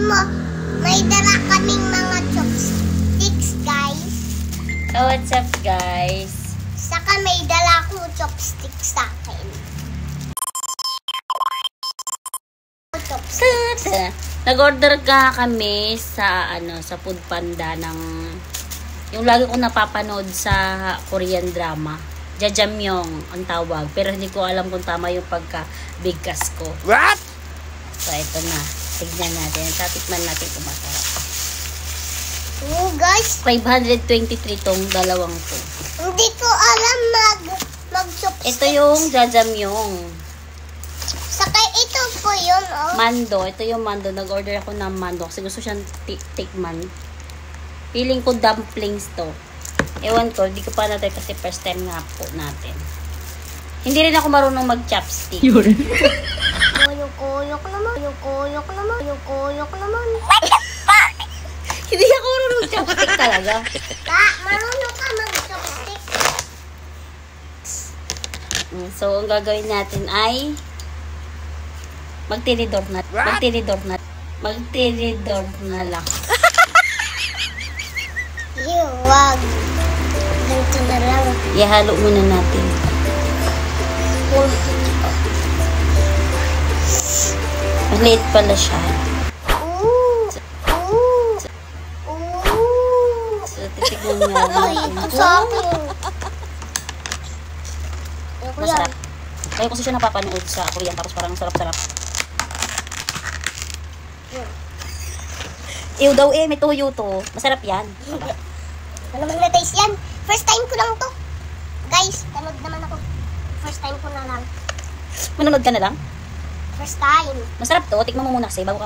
may dala kaming mga chopsticks, guys. So, what's up, guys? Saka may dala ko chopsticks sa akin. Nag-order ka kami sa sa Food Panda ng yung lagi ko napapanood sa Korean drama. Jajamyeong ang tawag, pero hindi ko alam kung tama yung pagka-bigkas ko. What? So ito na. Tignan natin. Tatikman natin kung masarap. Oh, guys. 523 tong dalawang to. Hindi ko alam mag-chopsticks. Ito yung Jajamyeong. Saka ito po yun, oh. Mando. Ito yung mando. Nag-order ako ng mando kasi gusto siyang tikman. Feeling ko dumplings to. Ewan ko, hindi ko pa natin kasi first time nga po natin. Hindi rin ako marunong mag-chopstick. Kuyok naman. Kuyok naman. What the fuck? Hindi ako marunong mag-chopstick talaga. Marunong ka mag-chopstick. So, ang gagawin natin ay magtinidor na lang. Wag. Ganito na lang. Ihalo muna natin. Maliit pala siya. So, titignan niya natin. Ito sa akin. Masarap. Kaya kasi siya napapanood sa Korean tapos parang sarap-sarap. Ew daw may tuyo to. Masarap yan. Ano naman na-taste yan? First time ko lang to. Guys, panood naman ako. First time ko na lang. Manonood ka na lang? First time. Masarap to. Tikman mo muna kasi bago ka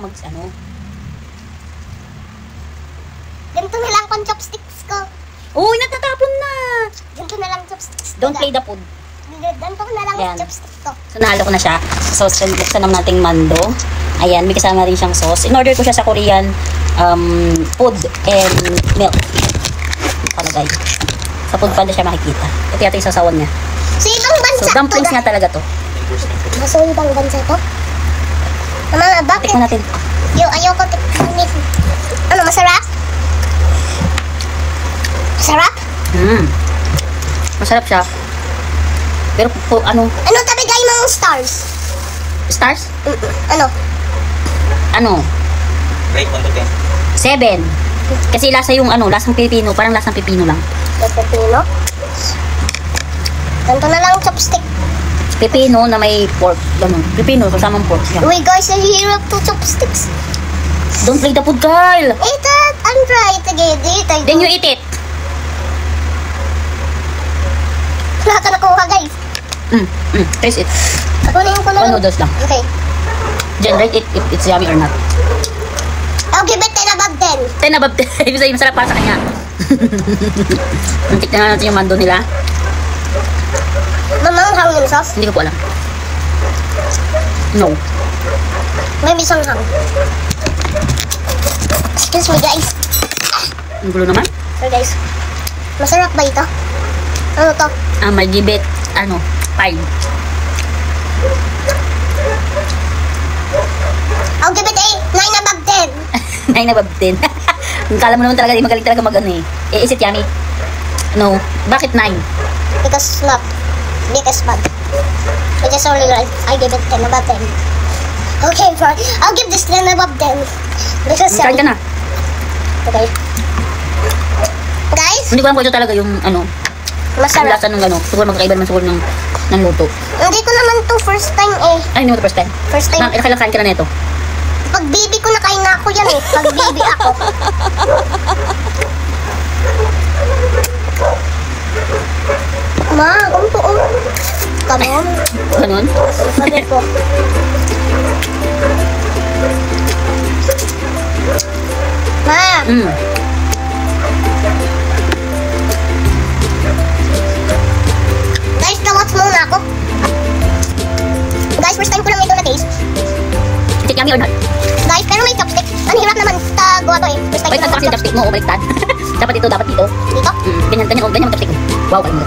Ganito na lang kung chopsticks ko. Uy, natatapon na! Ganito na lang chopsticks. Don't play the food. Ganito na lang Yan. chopstick ko. So, nahalo ko na siya. So, buksan naman nating mando. Ayan, may kasama rin siyang sauce. In-order ko siya sa Korean food and milk. Palagay. Sa Food Panda siya makikita. Ito yata yung sasawan niya. So, ibang bansa So, dumplings to. nga talaga to. So, ibang bansa to? Mama, bakit? Tikman natin. Ayoko tikman. Ano, masarap? Masarap? Masarap siya. Pero ano? Ano tabigay mga stars? Stars? Ano? Ano? Rate 1 to 10. 7. Kasi lasa yung lasang pipino. Parang lasang pipino lang. Pepino? Ganito na lang chopstick. Pipino na may pork. Ganun. Pipino kasamang pork. Yan. Uy guys, nahihirap to chopsticks. Don't play the food, Carl! Eat it and try it again. Then you eat it. Wala ka nakuha guys. Taste it. Kunin ko lang. Noodles lang. Okay. Then rate it if it's yummy or not. I'll give it 10 above 10. 10 above 10. Ibig sabihin masarap para sa kanya. Tignan natin yung mando nila. Mamanghang yung sauce? Hindi ko po alam. No. May bisanghang. Excuse me guys. Ang gulo naman. So guys, masarap ba ito? Ano to? May give it, 5. I'll give it a 9 above 10. 9 above 10. Kala mo naman talaga, magaling talaga is it yummy? No. Bakit 9? Because not. Because bad. It is only right. I give it 10 above 10. Okay, fine. I'll give this 10 above 10. Because Kain ka na. okay. Guys, Hindi ko alam kung ito talaga yung ang masarap. lasa ng siguro magkakaiba naman siguro ng luto. Hindi ko naman to first time eh. Ay, hindi mo ito first time. First time. Kailan kain ka na nito? Pag baby ko nakain na ako yan eh. Pag baby ako. Ma, ganito oh. Kanon. Ganun? Sabi ko. Ma. Guys, na-watch muna ako. Guys, first time ko lang ito na-taste. Is it yummy or not? Guys, pero may chopstick. Ang hirap naman gawa to eh. First time Baliktad ko kasi yung chopstick mo. Baliktad. Dapat dito. dito. Ganyan mag-chopstick mo. Wow, kayo mo.